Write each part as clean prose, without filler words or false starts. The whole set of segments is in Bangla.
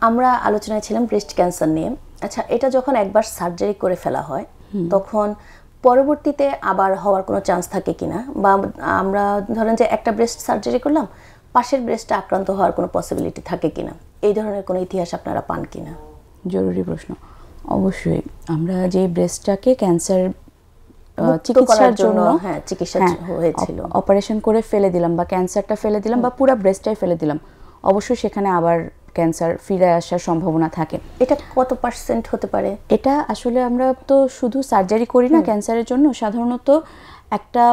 আমরা আলোচনায় ছিলাম ব্রেস্ট ক্যান্সার নিয়ে। আচ্ছা, এটা যখন একবার সার্জারি করে ফেলা হয় তখন পরবর্তীতে আবার হওয়ার কোনো চান্স থাকে কিনা, বা আমরা ধরেন যে একটা ব্রেস্ট সার্জারি করলাম, পাশের ব্রেস্টে আক্রান্ত হওয়ার কোনো পসিবিলিটি থাকে কিনা, এই ধরনের কোনো ইতিহাস আপনারা পান কিনা? জরুরি প্রশ্ন। অবশ্যই আমরা যে ব্রেস্টটাকে ক্যান্সার চিকিৎসার জন্য চিকিৎসা হয়েছিল, অপারেশন করে ফেলে দিলাম বা ক্যান্সারটা ফেলে দিলাম বা পুরো ব্রেস্টটাই ফেলে দিলাম, অবশ্যই সেখানে আবার ক্যান্সার ফিরে আসার সম্ভাবনা থাকে। এটা কত পার্সেন্ট হতে পারে? এটা আসলে আমরা তো শুধু সার্জারি করি না ক্যান্সারের জন্য, সাধারণত একটা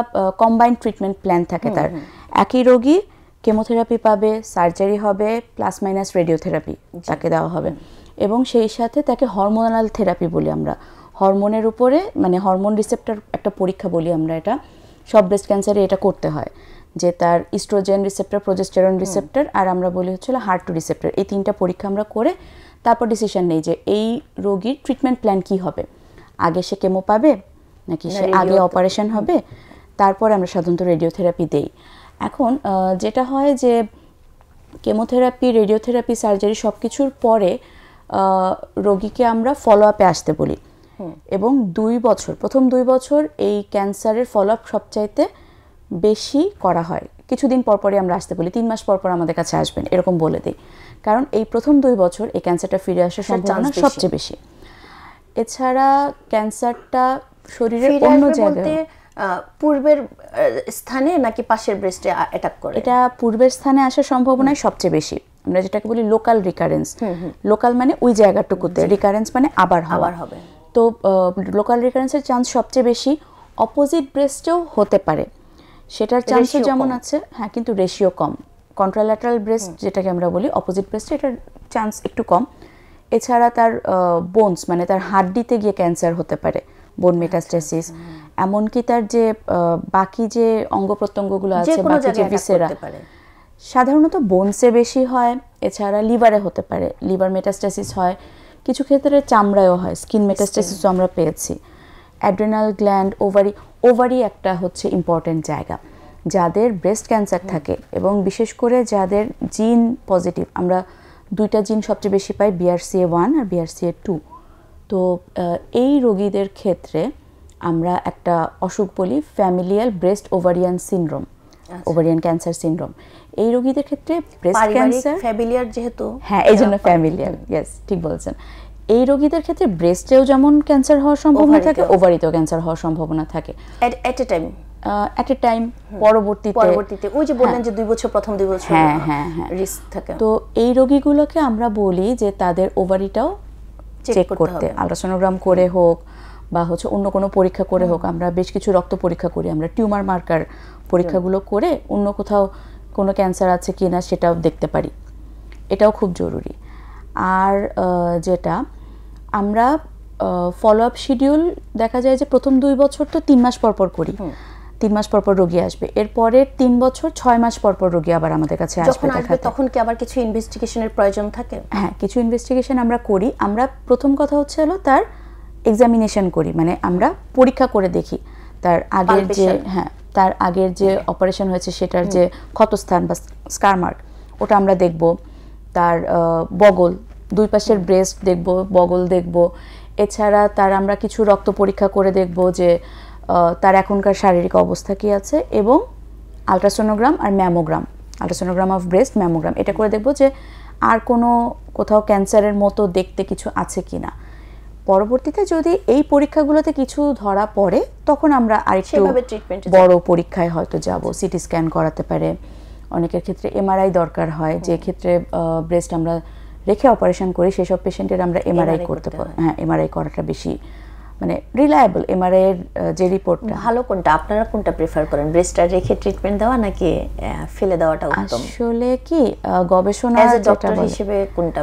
কম্বাইন্ড ট্রিটমেন্ট প্ল্যান থাকে তার। একই রোগী কেমোথেরাপি পাবে, সার্জারি হবে, প্লাস মাইনাস রেডিওথেরাপি তাকে দেওয়া হবে, এবং সেই সাথে তাকে হরমোনাল থেরাপি বলি আমরা। হরমোনের উপরে মানে হরমোন রিসেপ্টর একটা পরীক্ষা বলি আমরা, এটা সব ব্রেস্ট ক্যান্সারে এটা করতে হয়, যে তার ইস্ট্রোজেন রিসেপ্টর, প্রোজেস্টেরন রিসেপ্টর, আর আমরা বলি হচ্ছে HER2 রিসেপ্টর। এই তিনটা পরীক্ষা আমরা করে তারপর ডিসিশন নেই যে এই রোগীর ট্রিটমেন্ট প্ল্যান কি হবে, আগে সে কেমো পাবে নাকি সে আগে অপারেশন হবে, তারপর আমরা সাধারণত রেডিওথেরাপি দেই। এখন যেটা হয় যে কেমোথেরাপি, রেডিওথেরাপি, সার্জারি সব কিছুর পরে রোগীকে আমরা ফলো আপে আসতে বলি, এবং 2 বছর, প্রথম 2 বছর এই ক্যান্সারের ফলো আপ সবচাইতে বেশি করা হয়। কিছুদিন পরপরই আমরা আসতে বলি, 3 মাস পরপর আমাদের কাছে আসবেন এরকম বলে দিই, কারণ এই প্রথম 2 বছর এই ক্যান্সারটা ফিরে আসার সম্ভাবনা সবচেয়ে বেশি। এছাড়া ক্যান্সারটা শরীরের অন্য জায়গায়, পূর্বের স্থানে নাকি পাশের ব্রেস্টে অ্যাটাক করে, এটা পূর্বের স্থানে আসার সম্ভাবনাই সবচেয়ে বেশি। আমরা যেটাকে বলি লোকাল রিকারেন্স। লোকাল মানে ওই জায়গাটুকুতে, রিকারেন্স মানে আবার হবে। তো লোকাল রিকারেন্সের চান্স সবচেয়ে বেশি। অপোজিট ব্রেস্টেও হতে পারে, সেটার চান্সও যেমন আছে, হ্যাঁ, কিন্তু রেশিও কম। কন্ট্রাল্যাটারাল ব্রেস্ট যেটাকে আমরা বলি, অপোজিট ব্রেস্টে এটার চান্স একটু কম। এছাড়া তার বোনস মানে তার হাড্ডিতে গিয়ে ক্যান্সার হতে পারে, বোন মেটাস্টেসিস, এমনকি তার যে বাকি যে অঙ্গ প্রত্যঙ্গগুলো আছে, বাকি যে ভিসেরা, সাধারণত বোনসে বেশি হয়। এছাড়া লিভারে হতে পারে, লিভার মেটাস্টেসিস হয়, কিছু ক্ষেত্রে চামড়ায়ও হয়, স্কিন মেটাস্টেসিসও আমরা পেয়েছি। অ্যাড্রিনাল গ্ল্যান্ড, ওভারি একটা হচ্ছে ইম্পর্টেন্ট জায়গা। যাদের ব্রেস্ট ক্যান্সার থাকে এবং বিশেষ করে যাদের জিন পজিটিভ, আমরা 2টা জিন সবচেয়ে বেশি পাই, BRCA1 আর BRCA2। তো এই রোগীদের ক্ষেত্রে আমরা একটা অসুখ বলি familial breast ovarian syndrome, ovarian cancer syndrome. এই রোগীদের ক্ষেত্রে ব্রেস্ট ক্যান্সার ফ্যামিলিয়ার যেহেতু, হ্যাঁ, এই জন্য ফ্যামিলিয়াল, ইয়েস, ঠিক বলছেন। এই রোগীদের ক্ষেত্রে ব্রেস্টেও যেমন ক্যান্সার হওয়ার সম্ভাবনা থাকে, ওভারিতেও ক্যান্সার হওয়ার সম্ভাবনা থাকে এট এ টাইম। পরবর্তীতে ওই যে বললেন যে 2 বছর, প্রথম 2 বছর রিস্ক থাকে। তো এই রোগীগুলোকে আমরা বলি যে তাদের ওভারিটাও চেক করতে, আল্ট্রাসোনোগ্রাম করে হোক বা হচ্ছে অন্য কোনো পরীক্ষা করে হোক। আমরা বেশ কিছু রক্ত পরীক্ষা করি, আমরা টিউমার মার্কার পরীক্ষাগুলো করে অন্য কোথাও কোনো ক্যান্সার আছে কি না সেটাও দেখতে পারি, এটাও খুব জরুরি। আর যেটা আমরা ফলো আপ শিডিউল দেখা যায় যে প্রথম 2 বছর তো 3 মাস পরপর করি, 3 মাস পরপর রোগী আসবে, এরপরে 3 বছর 6 মাস পরপর রোগী আবার আমাদের কাছে আসবে। তখন কি আবার কিছু ইনভেস্টিগেশনের প্রয়োজন থাকে? হ্যাঁ, কিছু ইনভেস্টিগেশন আমরা করি। আমরা প্রথম কথা হচ্ছে হলো তার এক্সামিনেশন করি, মানে আমরা পরীক্ষা করে দেখি তার আগের যে, হ্যাঁ, তার আগের যে অপারেশন হয়েছে সেটার যে ক্ষতস্থান বা স্কার মার্ক, ওটা আমরা দেখব। তার বগল, 2 পাশের ব্রেস্ট দেখব, বগল দেখব। এছাড়া তার আমরা কিছু রক্ত পরীক্ষা করে দেখব যে তার এখনকার শারীরিক অবস্থা কি আছে, এবং আল্ট্রাসোনোগ্রাম আর mammogram, ultrasonogram of breast, mammogram, এটা করে দেখব যে আর কোনো কোথাও ক্যান্সারের মতো দেখতে কিছু আছে কি না। পরবর্তীতে যদি এই পরীক্ষাগুলোতে কিছু ধরা পড়ে তখন আমরা আরেকটু বড় পরীক্ষায় হয়তো যাব, সিটি স্ক্যান করাতে পারে। অনেকের ক্ষেত্রে এমআরআই দরকার হয়, যে ক্ষেত্রে ব্রেস্ট আমরা রেখে অপারেশন করি সেসব পেশেন্টের আমরা এমআরআই করতে পারি। হ্যাঁ, এমআরআই করাটা বেশি মানে রিলায়েবল। এমআরআই এর যে রিপোর্টটা ভালো। কোনটা আপনারা কোনটা প্রেফার করেন, ব্রেস্টটা রেখে ট্রিটমেন্ট দেওয়া নাকি ফেলে দেওয়াটা উত্তম? আসলে কি গবেষণা ডক্টর হিসেবে কোনটা?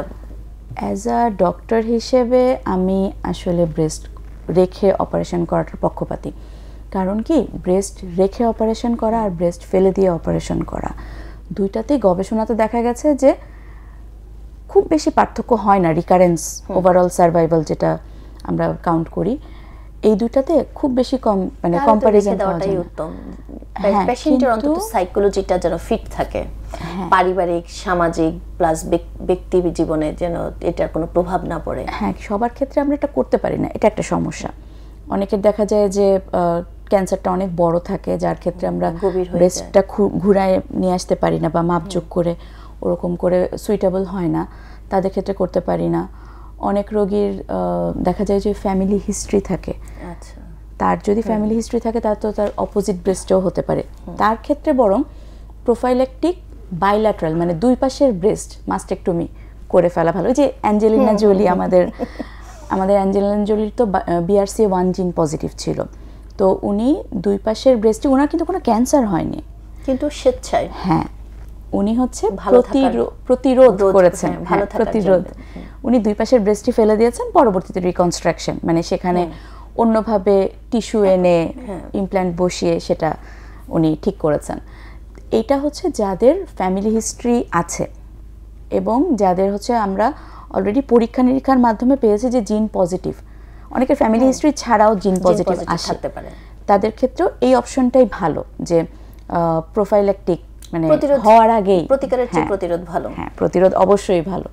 অ্যাজ আ ডক্টর হিসেবে আমি আসলে ব্রেস্ট রেখে অপারেশন করাটার পক্ষপাতী। কারণ কি, ব্রেস্ট রেখে অপারেশন করা আর ব্রেস্ট ফেলে দিয়ে অপারেশন করা, দুইটাতেই গবেষণাতে দেখা গেছে যে খুব বেশি পার্থক্য হয় না। রিকারেন্স, ওভারঅল সার্ভাইভাল যেটা আমরা কাউন্ট করি, এই দুটাতে খুব বেশি কম মানে তাহলে তো কম্পারিজন রেখে পাওয়া দেওয়াটাই যায় না। উত্তম। হ্যাঁ, পেশেন্টের কিন্তু- অন্তত সাইকোলজিটা যেন ফিট থাকে, পারিবারিক সামাজিক প্লাস ব্যক্তি জীবনে যেন এটার কোনো প্রভাব না পড়ে। হ্যাঁ, সবার ক্ষেত্রে আমরা এটা করতে পারি না, এটা একটা সমস্যা। অনেকের দেখা যায় যে ক্যান্সারটা অনেক বড় থাকে, যার ক্ষেত্রে আমরা গভীর হয়ে ব্রেস্টটা ঘুরায় নিয়ে আসতে পারি না বা মাপযোগ করে ওরকম করে সুইটেবল হয় না, তাদের ক্ষেত্রে করতে পারি না। অনেক রোগীর দেখা যায় যে ফ্যামিলি হিস্ট্রি থাকে, আচ্ছা, তার যদি ফ্যামিলি হিস্ট্রি থাকে তার তো তার অপোজিট ব্রেস্টও হতে পারে। তার ক্ষেত্রে বরং প্রোফাইল্যাকটিক বাইল্যাটারাল মানে দুই পাশের ব্রেস্ট মাস্টেক্টমি করে ফেলা ভালো। ওই যে অ্যাঞ্জেলিনা জোলি, আমাদের অ্যাঞ্জেলিনা জোলির তো BRCA1 জিন পজিটিভ ছিল, তো উনি দুই পাশের ব্রেস্টে, ওনার কিন্তু কোনো ক্যান্সার হয়নি, কিন্তু স্বেচ্ছায় হ্যাঁ উনি হচ্ছে ভালো প্রতিরোধ করেছেন, হ্যাঁ, ভালো থাকার প্রতিরোধ। উনি দুই পাশের ব্রেস্টই ফেলে দিয়েছেন, পরবর্তীতে রিকনস্ট্রাকশন মানে সেখানে অন্যভাবে টিস্যু এনে ইমপ্ল্যান্ট বসিয়ে সেটা উনি ঠিক করেছেন। এইটা হচ্ছে যাদের ফ্যামিলি হিস্ট্রি আছে এবং যাদের হচ্ছে আমরা অলরেডি পরীক্ষা নিরীক্ষার মাধ্যমে পেয়েছি যে জিন পজিটিভ, অনেকের ফ্যামিলি হিস্ট্রি ছাড়াও জিন পজিটিভ আসে, থাকতে পারে। তাদের ক্ষেত্রেও এই অপশনটাই ভালো যে প্রোফাইল্যাকটিক মানে প্রতিরোধ হওয়ার আগেই প্রতিকারের চেয়ে প্রতিরোধ ভালো। হ্যাঁ, প্রতিরোধ অবশ্যই ভালো।